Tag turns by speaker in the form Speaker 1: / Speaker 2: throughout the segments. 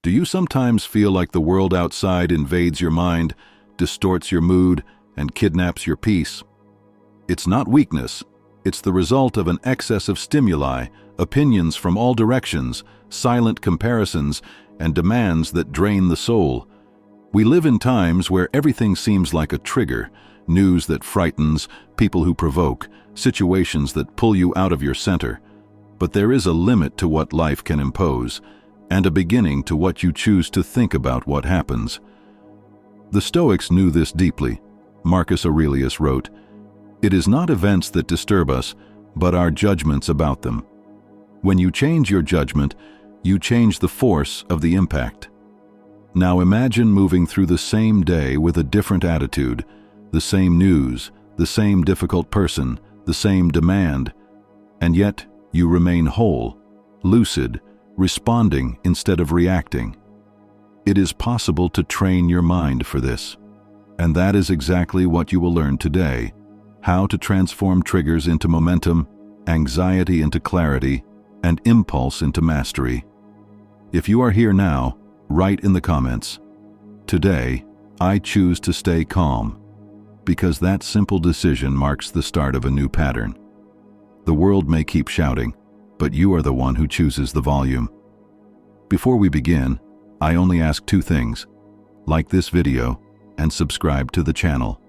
Speaker 1: Do you sometimes feel like the world outside invades your mind, distorts your mood, and kidnaps your peace? It's not weakness. It's the result of an excess of stimuli, opinions from all directions, silent comparisons, and demands that drain the soul. We live in times where everything seems like a trigger: news that frightens, people who provoke, situations that pull you out of your center. But there is a limit to what life can impose, and a beginning to what you choose to think about what happens. The Stoics knew this deeply. Marcus Aurelius wrote, "It is not events that disturb us, but our judgments about them." When you change your judgment, you change the force of the impact. Now imagine moving through the same day with a different attitude, the same news, the same difficult person, the same demand, and yet you remain whole, lucid, responding instead of reacting. It is possible to train your mind for this. And that is exactly what you will learn today: how to transform triggers into momentum, anxiety into clarity, and impulse into mastery. If you are here now, write in the comments, "Today, I choose to stay calm," because that simple decision marks the start of a new pattern. The world may keep shouting, but you are the one who chooses the volume. Before we begin, I only ask two things: like this video and subscribe to the channel.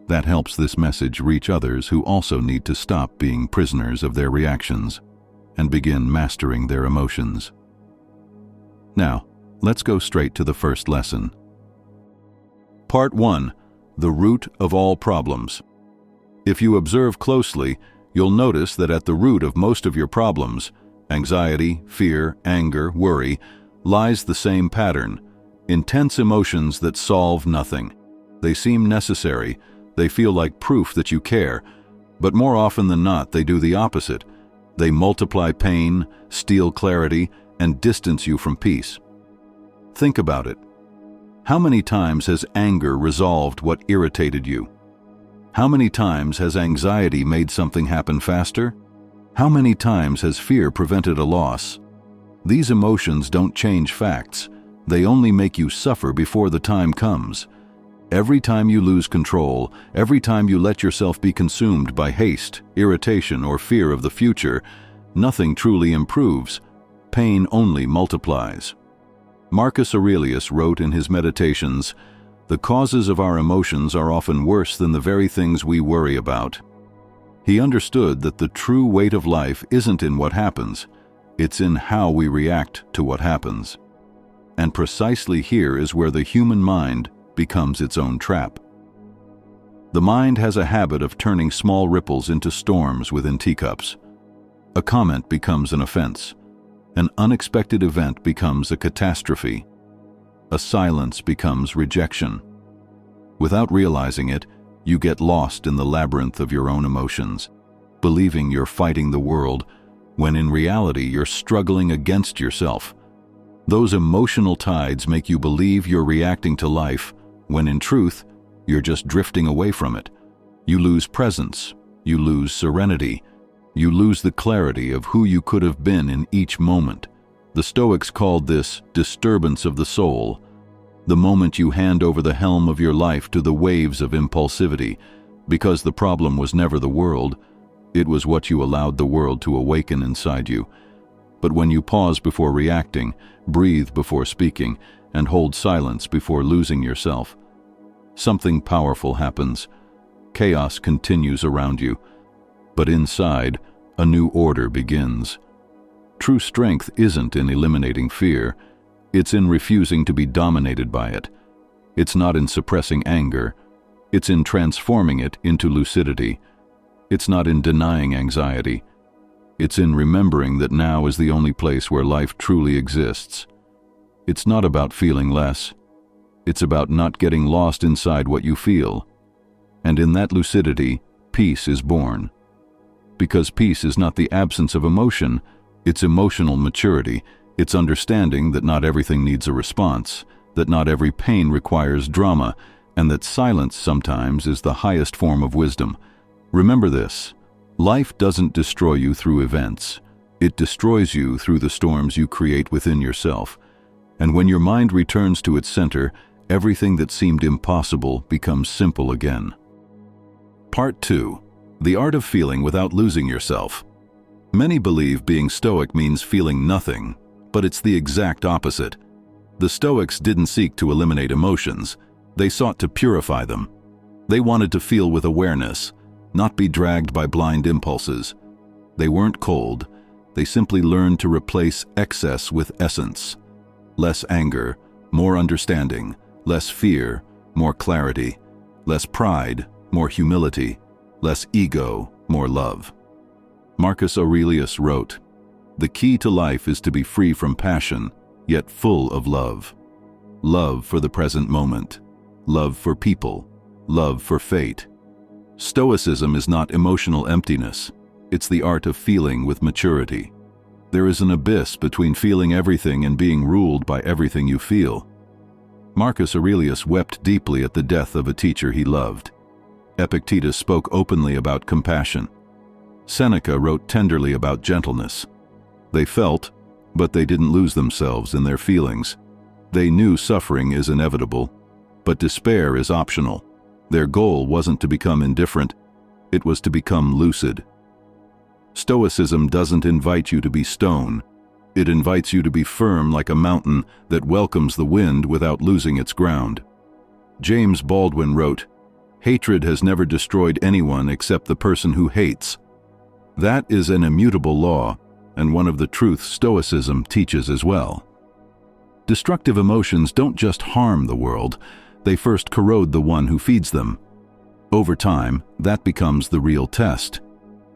Speaker 1: That helps this message reach others who also need to stop being prisoners of their reactions and begin mastering their emotions. Now, let's go straight to the first lesson. Part 1. The root of all problems. If you observe closely, you'll notice that at the root of most of your problems, anxiety, fear, anger, worry, lies the same pattern: intense emotions that solve nothing. They seem necessary, they feel like proof that you care, but more often than not they do the opposite. They multiply pain, steal clarity, and distance you from peace. Think about it. How many times has anger resolved what irritated you? How many times has anxiety made something happen faster? How many times has fear prevented a loss? These emotions don't change facts. They only make you suffer before the time comes. Every time you lose control, every time you let yourself be consumed by haste, irritation, or fear of the future, nothing truly improves. Pain only multiplies. Marcus Aurelius wrote in his Meditations, "The causes of our emotions are often worse than the very things we worry about." He understood that the true weight of life isn't in what happens, it's in how we react to what happens. And precisely here is where the human mind becomes its own trap. The mind has a habit of turning small ripples into storms within teacups. A comment becomes an offense. An unexpected event becomes a catastrophe. A silence becomes rejection. Without realizing it, you get lost in the labyrinth of your own emotions, believing you're fighting the world, when in reality you're struggling against yourself. Those emotional tides make you believe you're reacting to life, when in truth, you're just drifting away from it. You lose presence, you lose serenity, you lose the clarity of who you could have been in each moment. The Stoics called this disturbance of the soul, the moment you hand over the helm of your life to the waves of impulsivity, because the problem was never the world, it was what you allowed the world to awaken inside you. But when you pause before reacting, breathe before speaking, and hold silence before losing yourself, something powerful happens. Chaos continues around you, but inside, a new order begins. True strength isn't in eliminating fear, it's in refusing to be dominated by it. It's not in suppressing anger, it's in transforming it into lucidity. It's not in denying anxiety, it's in remembering that now is the only place where life truly exists. It's not about feeling less, it's about not getting lost inside what you feel. And in that lucidity, peace is born. Because peace is not the absence of emotion, it's emotional maturity. It's understanding that not everything needs a response, that not every pain requires drama, and that silence sometimes is the highest form of wisdom. Remember this: life doesn't destroy you through events. It destroys you through the storms you create within yourself. And when your mind returns to its center, everything that seemed impossible becomes simple again. Part 2. The art of feeling without losing yourself. Many believe being Stoic means feeling nothing, but it's the exact opposite. The Stoics didn't seek to eliminate emotions, they sought to purify them. They wanted to feel with awareness, not be dragged by blind impulses. They weren't cold, they simply learned to replace excess with essence. Less anger, more understanding, less fear, more clarity, less pride, more humility, less ego, more love. Marcus Aurelius wrote, "The key to life is to be free from passion, yet full of love. Love for the present moment, love for people, love for fate." Stoicism is not emotional emptiness, it's the art of feeling with maturity. There is an abyss between feeling everything and being ruled by everything you feel. Marcus Aurelius wept deeply at the death of a teacher he loved. Epictetus spoke openly about compassion. Seneca wrote tenderly about gentleness. They felt, but they didn't lose themselves in their feelings. They knew suffering is inevitable, but despair is optional. Their goal wasn't to become indifferent, it was to become lucid. Stoicism doesn't invite you to be stone. It invites you to be firm like a mountain that welcomes the wind without losing its ground. James Baldwin wrote, "Hatred has never destroyed anyone except the person who hates." That is an immutable law, and one of the truths Stoicism teaches as well. Destructive emotions don't just harm the world, they first corrode the one who feeds them. Over time, that becomes the real test.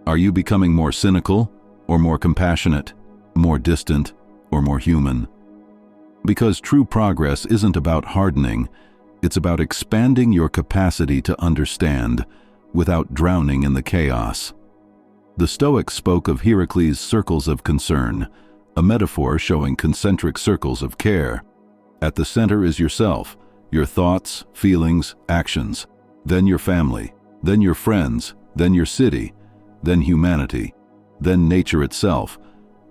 Speaker 1: Are you becoming more cynical or more compassionate, more distant or more human? Because true progress isn't about hardening, it's about expanding your capacity to understand without drowning in the chaos. The Stoics spoke of Heracles' circles of concern, a metaphor showing concentric circles of care. At the center is yourself, your thoughts, feelings, actions, then your family, then your friends, then your city, then humanity, then nature itself.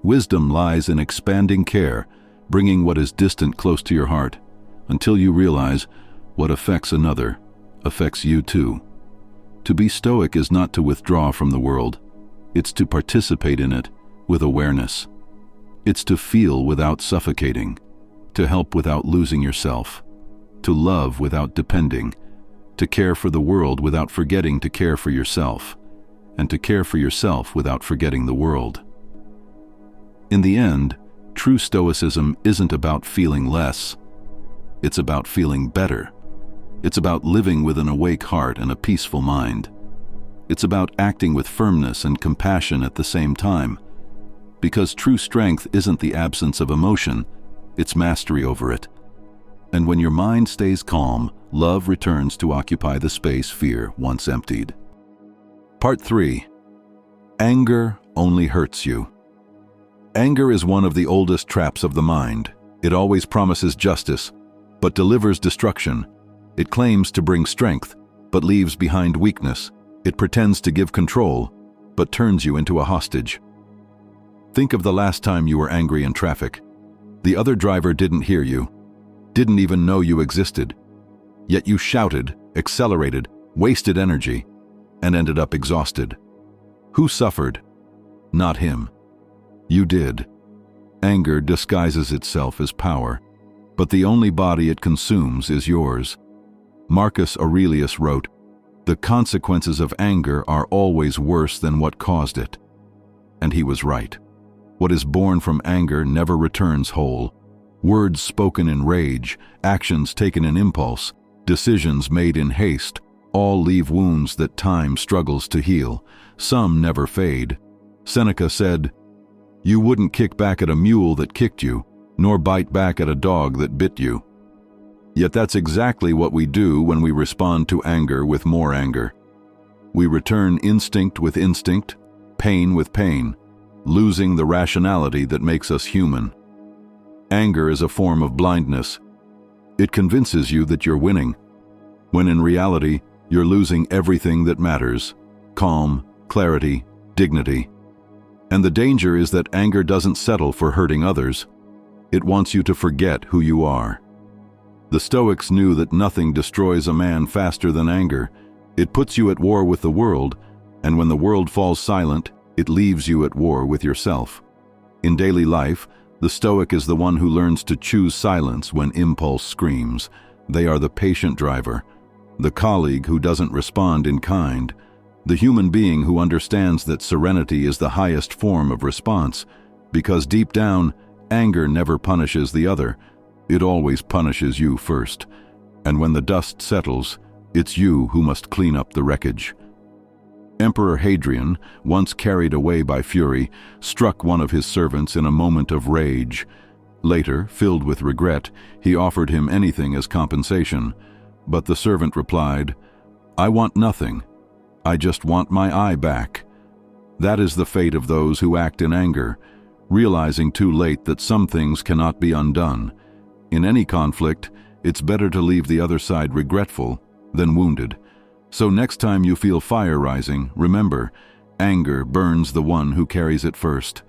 Speaker 1: Wisdom lies in expanding care, bringing what is distant close to your heart, until you realize what affects another affects you too. To be Stoic is not to withdraw from the world, it's to participate in it with awareness. It's to feel without suffocating, to help without losing yourself, to love without depending, to care for the world without forgetting to care for yourself, and to care for yourself without forgetting the world. In the end, true Stoicism isn't about feeling less. It's about feeling better. It's about living with an awake heart and a peaceful mind. It's about acting with firmness and compassion at the same time. Because true strength isn't the absence of emotion, it's mastery over it. And when your mind stays calm, love returns to occupy the space fear once emptied. Part 3. Anger only hurts you. Anger is one of the oldest traps of the mind. It always promises justice, but delivers destruction. It claims to bring strength, but leaves behind weakness. It pretends to give control, but turns you into a hostage. Think of the last time you were angry in traffic. The other driver didn't hear you, didn't even know you existed. Yet you shouted, accelerated, wasted energy, and ended up exhausted. Who suffered? Not him. You did. Anger disguises itself as power, but the only body it consumes is yours. Marcus Aurelius wrote, "The consequences of anger are always worse than what caused it." And he was right. What is born from anger never returns whole. Words spoken in rage, actions taken in impulse, decisions made in haste, all leave wounds that time struggles to heal. Some never fade. Seneca said, "You wouldn't kick back at a mule that kicked you, nor bite back at a dog that bit you." Yet that's exactly what we do when we respond to anger with more anger. We return instinct with instinct, pain with pain, losing the rationality that makes us human. Anger is a form of blindness. It convinces you that you're winning, when in reality, you're losing everything that matters: calm, clarity, dignity. And the danger is that anger doesn't settle for hurting others. It wants you to forget who you are. The Stoics knew that nothing destroys a man faster than anger. It puts you at war with the world, and when the world falls silent, it leaves you at war with yourself. In daily life, the Stoic is the one who learns to choose silence when impulse screams. They are the patient driver, the colleague who doesn't respond in kind, the human being who understands that serenity is the highest form of response, because deep down, anger never punishes the other. It always punishes you first. And when the dust settles, it's you who must clean up the wreckage. Emperor Hadrian, once carried away by fury, struck one of his servants in a moment of rage. Later, filled with regret, he offered him anything as compensation. But the servant replied, "I want nothing. I just want my eye back." That is the fate of those who act in anger, realizing too late that some things cannot be undone. In any conflict, it's better to leave the other side regretful than wounded. So next time you feel fire rising, remember, anger burns the one who carries it first.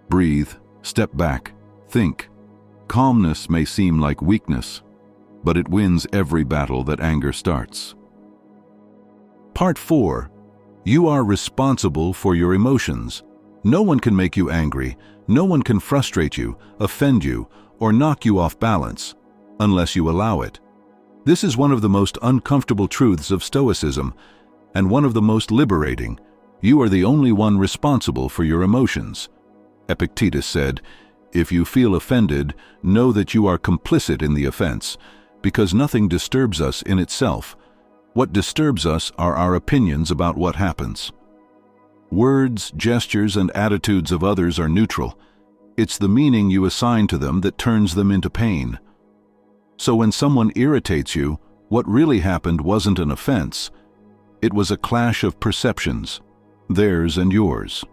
Speaker 1: Breathe, step back, think. Calmness may seem like weakness, but it wins every battle that anger starts. Part 4. You are responsible for your emotions. No one can make you angry. No one can frustrate you, offend you, or knock you off balance, unless you allow it. This is one of the most uncomfortable truths of Stoicism, and one of the most liberating. You are the only one responsible for your emotions. Epictetus said, "If you feel offended, know that you are complicit in the offense, because nothing disturbs us in itself. What disturbs us are our opinions about what happens." Words, gestures, and attitudes of others are neutral. It's the meaning you assign to them that turns them into pain. So when someone irritates you, what really happened wasn't an offense. It was a clash of perceptions, theirs and yours.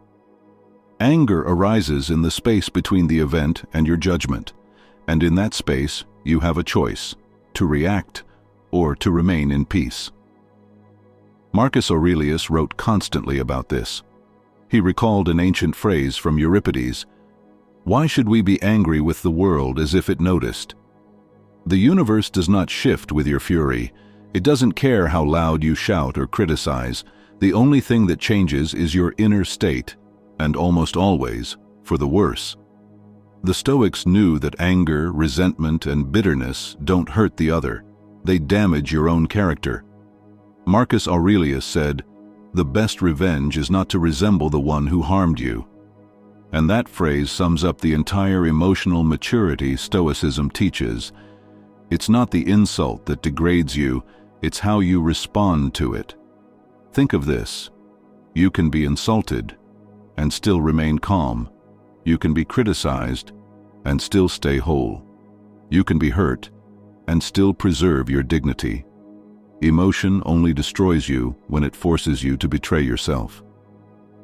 Speaker 1: Anger arises in the space between the event and your judgment, and in that space you have a choice, to react or to remain in peace. Marcus Aurelius wrote constantly about this. He recalled an ancient phrase from Euripides, "Why should we be angry with the world as if it noticed?" The universe does not shift with your fury. It doesn't care how loud you shout or criticize. The only thing that changes is your inner state, and almost always for the worse. The Stoics knew that anger, resentment, and bitterness don't hurt the other. They damage your own character. Marcus Aurelius said, "The best revenge is not to resemble the one who harmed you." And that phrase sums up the entire emotional maturity Stoicism teaches. It's not the insult that degrades you, it's how you respond to it. Think of this. You can be insulted and still remain calm. You can be criticized and still stay whole. You can be hurt and still preserve your dignity. Emotion only destroys you when it forces you to betray yourself.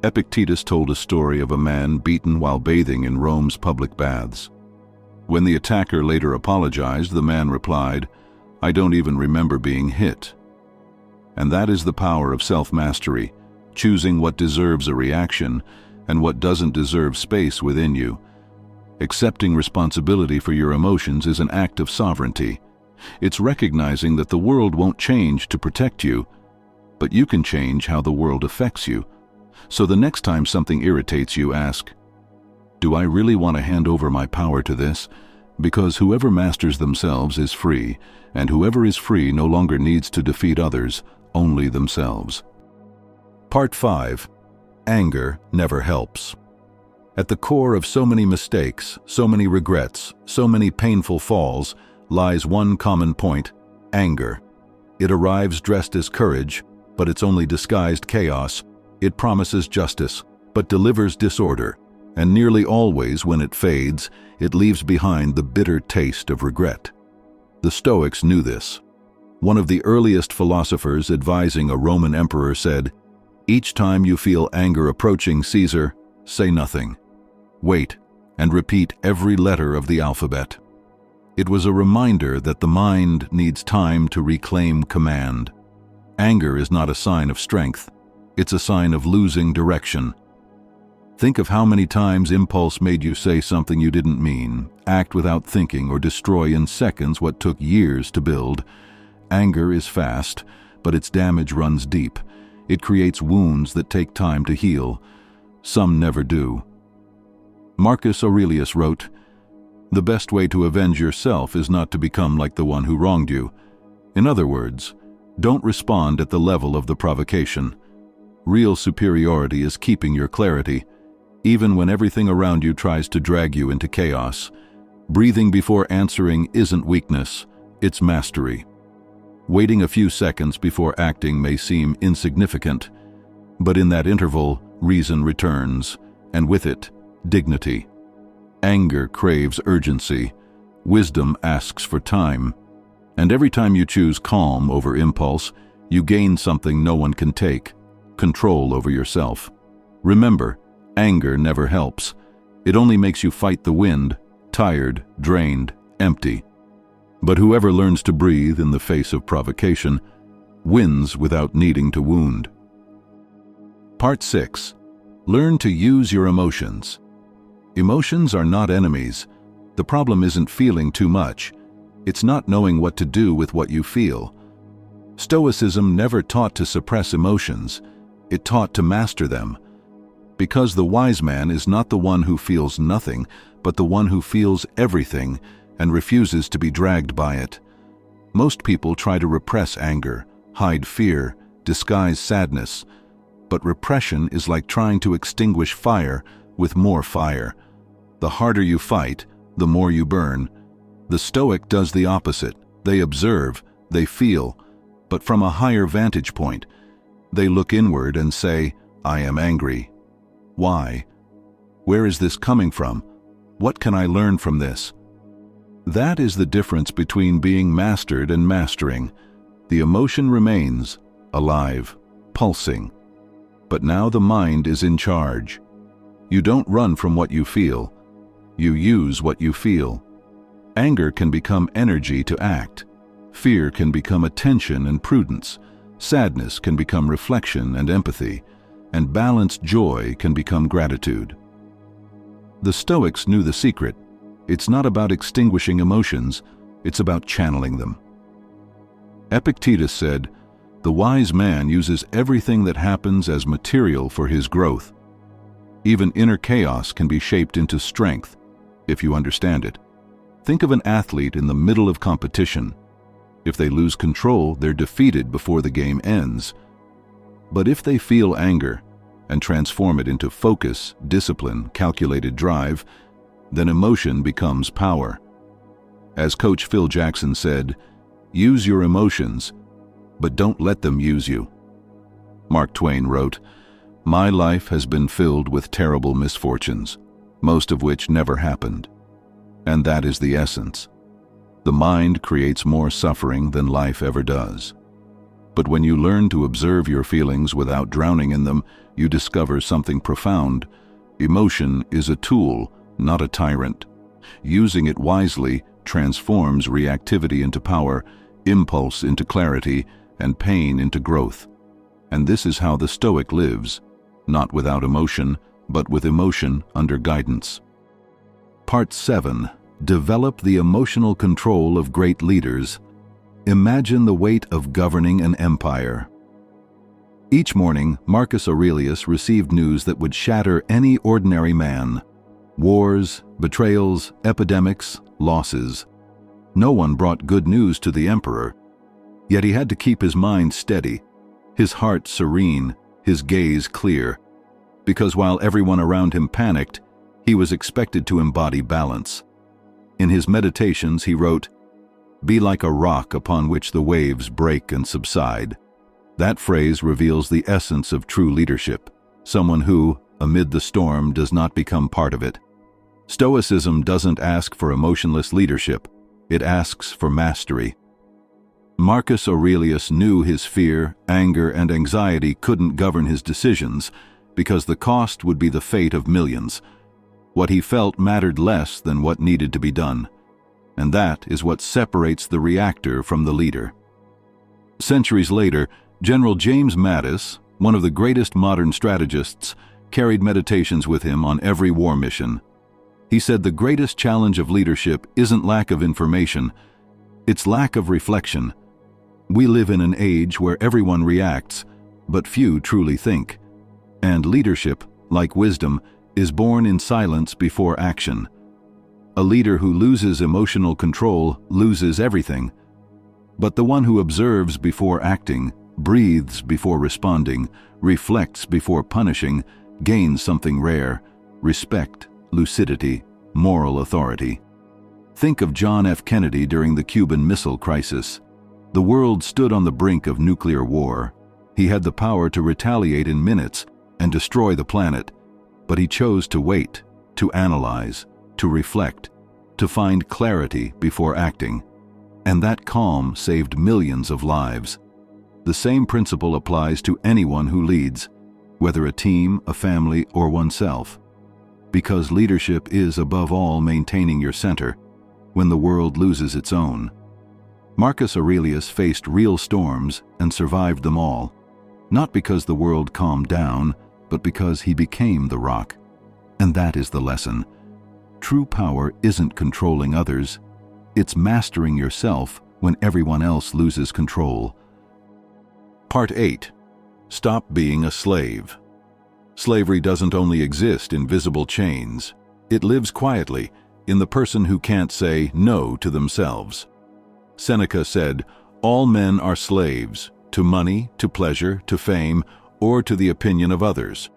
Speaker 1: Epictetus told a story of a man beaten while bathing in Rome's public baths. When the attacker later apologized, the man replied, "I don't even remember being hit." And that is the power of self-mastery, choosing what deserves a reaction and what doesn't deserve space within you. Accepting responsibility for your emotions is an act of sovereignty. It's recognizing that the world won't change to protect you, but you can change how the world affects you. So the next time something irritates you, ask, "Do I really want to hand over my power to this?" Because whoever masters themselves is free, and whoever is free no longer needs to defeat others, only themselves. Part 5. Anger never helps. At the core of so many mistakes, so many regrets, so many painful falls, lies one common point: anger. It arrives dressed as courage, but it's only disguised chaos. It promises justice, but delivers disorder. And nearly always, when it fades, it leaves behind the bitter taste of regret. The Stoics knew this. One of the earliest philosophers advising a Roman emperor said, "Each time you feel anger approaching, Caesar, say nothing. Wait and repeat every letter of the alphabet." It was a reminder that the mind needs time to reclaim command. Anger is not a sign of strength. It's a sign of losing direction. Think of how many times impulse made you say something you didn't mean, act without thinking, or destroy in seconds what took years to build. Anger is fast, but its damage runs deep. It creates wounds that take time to heal. Some never do. Marcus Aurelius wrote, "The best way to avenge yourself is not to become like the one who wronged you." In other words, don't respond at the level of the provocation. Real superiority is keeping your clarity, even when everything around you tries to drag you into chaos. Breathing before answering isn't weakness, it's mastery. Waiting a few seconds before acting may seem insignificant, but in that interval, reason returns, and with it, dignity. Anger craves urgency. Wisdom asks for time. And every time you choose calm over impulse, you gain something no one can take: control over yourself. Remember, anger never helps. It only makes you fight the wind, tired, drained, empty. But whoever learns to breathe in the face of provocation wins without needing to wound. Part 6. Learn to use your emotions. Emotions are not enemies. The problem isn't feeling too much. It's not knowing what to do with what you feel. Stoicism never taught to suppress emotions. It taught to master them. Because the wise man is not the one who feels nothing, but the one who feels everything and refuses to be dragged by it. Most people try to repress anger, hide fear, disguise sadness. But repression is like trying to extinguish fire with more fire. The harder you fight, the more you burn. The Stoic does the opposite. They observe, they feel, but from a higher vantage point. They look inward and say, "I am angry. Why? Where is this coming from? What can I learn from this?" That is the difference between being mastered and mastering. The emotion remains, alive, pulsing. But now the mind is in charge. You don't run from what you feel. You use what you feel. Anger can become energy to act. Fear can become attention and prudence. Sadness can become reflection and empathy. And balanced joy can become gratitude. The Stoics knew the secret. It's not about extinguishing emotions, it's about channeling them. Epictetus said, "The wise man uses everything that happens as material for his growth." Even inner chaos can be shaped into strength, if you understand it. Think of an athlete in the middle of competition. If they lose control, they're defeated before the game ends. But if they feel anger and transform it into focus, discipline, calculated drive, then emotion becomes power. As Coach Phil Jackson said, "Use your emotions, but don't let them use you." Mark Twain wrote, "My life has been filled with terrible misfortunes, most of which never happened." And that is the essence. The mind creates more suffering than life ever does. But when you learn to observe your feelings without drowning in them, you discover something profound. Emotion is a tool, not a tyrant. Using it wisely transforms reactivity into power, impulse into clarity, and pain into growth. And this is how the Stoic lives, not without emotion, but with emotion under guidance. Part 7. Develop the emotional control of great leaders. Imagine the weight of governing an empire. Each morning, Marcus Aurelius received news that would shatter any ordinary man. Wars, betrayals, epidemics, losses. No one brought good news to the emperor. Yet he had to keep his mind steady, his heart serene, his gaze clear. Because while everyone around him panicked, he was expected to embody balance. In his meditations he wrote, "Be like a rock upon which the waves break and subside." That phrase reveals the essence of true leadership, someone who, amid the storm, does not become part of it. Stoicism doesn't ask for emotionless leadership, it asks for mastery. Marcus Aurelius knew his fear, anger, and anxiety couldn't govern his decisions because the cost would be the fate of millions. What he felt mattered less than what needed to be done. And that is what separates the reactor from the leader. Centuries later, General James Mattis, one of the greatest modern strategists, carried meditations with him on every war mission. He said the greatest challenge of leadership isn't lack of information, it's lack of reflection. We live in an age where everyone reacts, but few truly think. And leadership, like wisdom, is born in silence before action. A leader who loses emotional control loses everything. But the one who observes before acting, breathes before responding, reflects before punishing, gains something rare: respect, lucidity, moral authority. Think of John F. Kennedy during the Cuban Missile Crisis. The world stood on the brink of nuclear war. He had the power to retaliate in minutes and destroy the planet, but he chose to wait, to analyze, to reflect, to find clarity before acting. And that calm saved millions of lives. The same principle applies to anyone who leads, whether a team, a family, or oneself. Because leadership is, above all, maintaining your center when the world loses its own. Marcus Aurelius faced real storms and survived them all, not because the world calmed down, but because he became the rock. And that is the lesson. True power isn't controlling others, it's mastering yourself when everyone else loses control. Part 8. Stop being a slave. Slavery doesn't only exist in visible chains. It lives quietly in the person who can't say no to themselves. Seneca said, "All men are slaves, to money, to pleasure, to fame, or to the opinion of others."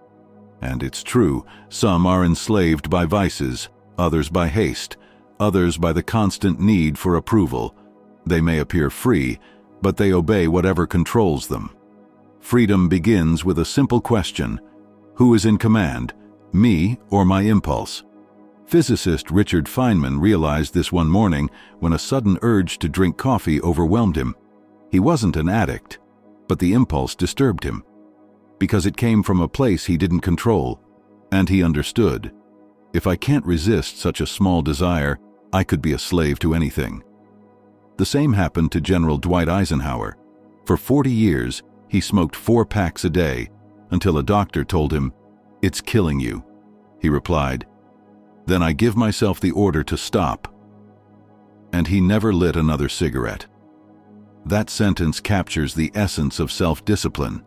Speaker 1: And it's true, some are enslaved by vices, others by haste, others by the constant need for approval. They may appear free, but they obey whatever controls them. Freedom begins with a simple question: who is in command, me or my impulse? Physicist Richard Feynman realized this one morning when a sudden urge to drink coffee overwhelmed him. He wasn't an addict, but the impulse disturbed him, because it came from a place he didn't control. And he understood, if I can't resist such a small desire, I could be a slave to anything. The same happened to General Dwight Eisenhower. For 40 years, he smoked 4 packs a day, until a doctor told him, "It's killing you." He replied, "Then I give myself the order to stop." And he never lit another cigarette. That sentence captures the essence of self-discipline: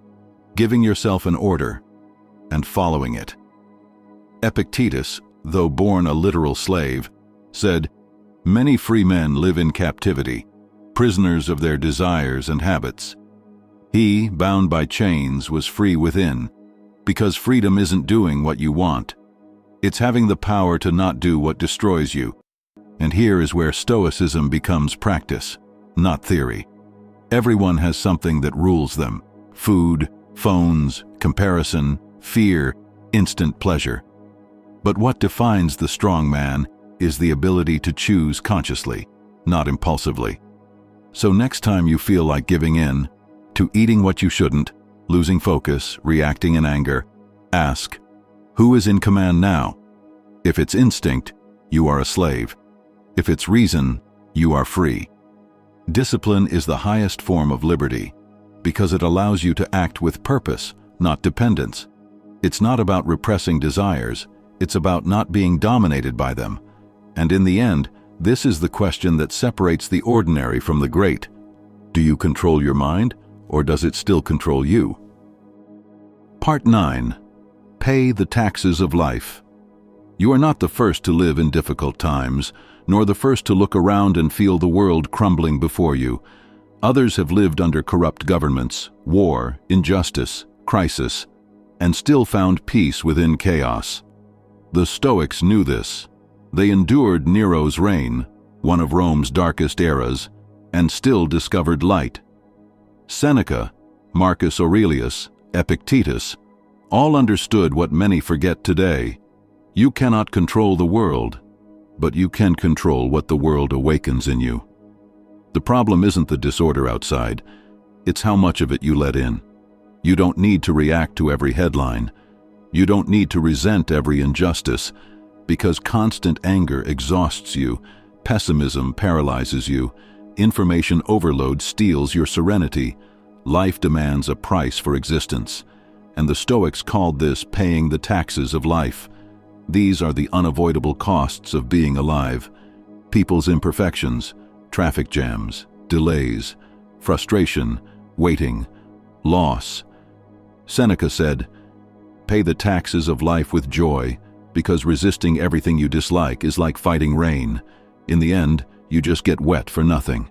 Speaker 1: giving yourself an order and following it. Epictetus, though born a literal slave, said, "Many free men live in captivity, prisoners of their desires and habits. He, bound by chains, was free within, because freedom isn't doing what you want. It's having the power to not do what destroys you." And here is where Stoicism becomes practice, not theory. Everyone has something that rules them: food, phones, comparison, fear, instant pleasure. But what defines the strong man is the ability to choose consciously, not impulsively. So next time you feel like giving in, to eating what you shouldn't, losing focus, reacting in anger, ask, who is in command now? If it's instinct, you are a slave. If it's reason, you are free. Discipline is the highest form of liberty, because it allows you to act with purpose, not dependence. It's not about repressing desires, it's about not being dominated by them. And in the end, this is the question that separates the ordinary from the great. Do you control your mind, or does it still control you? Part 9. Pay the taxes of life. You are not the first to live in difficult times, nor the first to look around and feel the world crumbling before you. Others have lived under corrupt governments, war, injustice, crisis, and still found peace within chaos. The Stoics knew this. They endured Nero's reign, one of Rome's darkest eras, and still discovered light. Seneca, Marcus Aurelius, Epictetus, all understood what many forget today. You cannot control the world, but you can control what the world awakens in you. The problem isn't the disorder outside, it's how much of it you let in. You don't need to react to every headline. You don't need to resent every injustice, because constant anger exhausts you, pessimism paralyzes you, information overload steals your serenity. Life demands a price for existence. and the Stoics called this paying the taxes of life. These are the unavoidable costs of being alive. People's imperfections, traffic jams, delays, frustration, waiting, loss. Seneca said, "Pay the taxes of life with joy, because resisting everything you dislike is like fighting rain. In the end, you just get wet for nothing."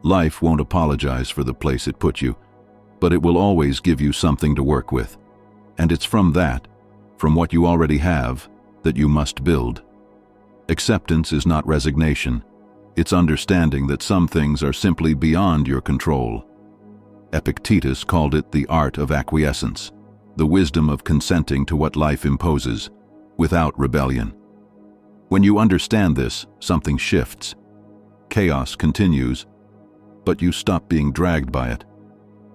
Speaker 1: Life won't apologize for the place it put you, but it will always give you something to work with. And it's from that, from what you already have, that you must build. Acceptance is not resignation. It's understanding that some things are simply beyond your control. Epictetus called it the art of acquiescence, the wisdom of consenting to what life imposes, without rebellion. When you understand this, something shifts. Chaos continues, but you stop being dragged by it.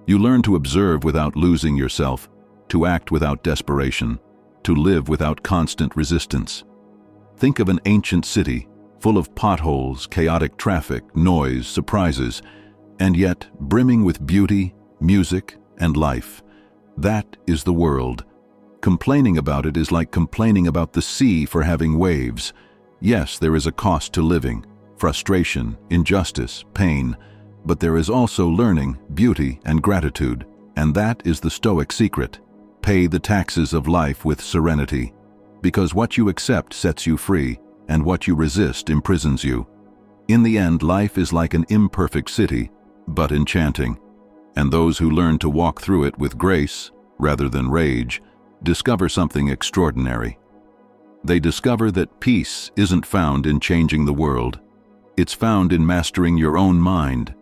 Speaker 1: You learn to observe without losing yourself, to act without desperation, to live without constant resistance. Think of an ancient city, full of potholes, chaotic traffic, noise, surprises, and yet brimming with beauty, music, and life. That is the world. Complaining about it is like complaining about the sea for having waves. Yes, there is a cost to living, frustration, injustice, pain, but there is also learning, beauty, and gratitude, and that is the Stoic secret. Pay the taxes of life with serenity, because what you accept sets you free, and what you resist imprisons you. In the end, life is like an imperfect city, but enchanting, and those who learn to walk through it with grace, rather than rage, discover something extraordinary. They discover that peace isn't found in changing the world. It's found in mastering your own mind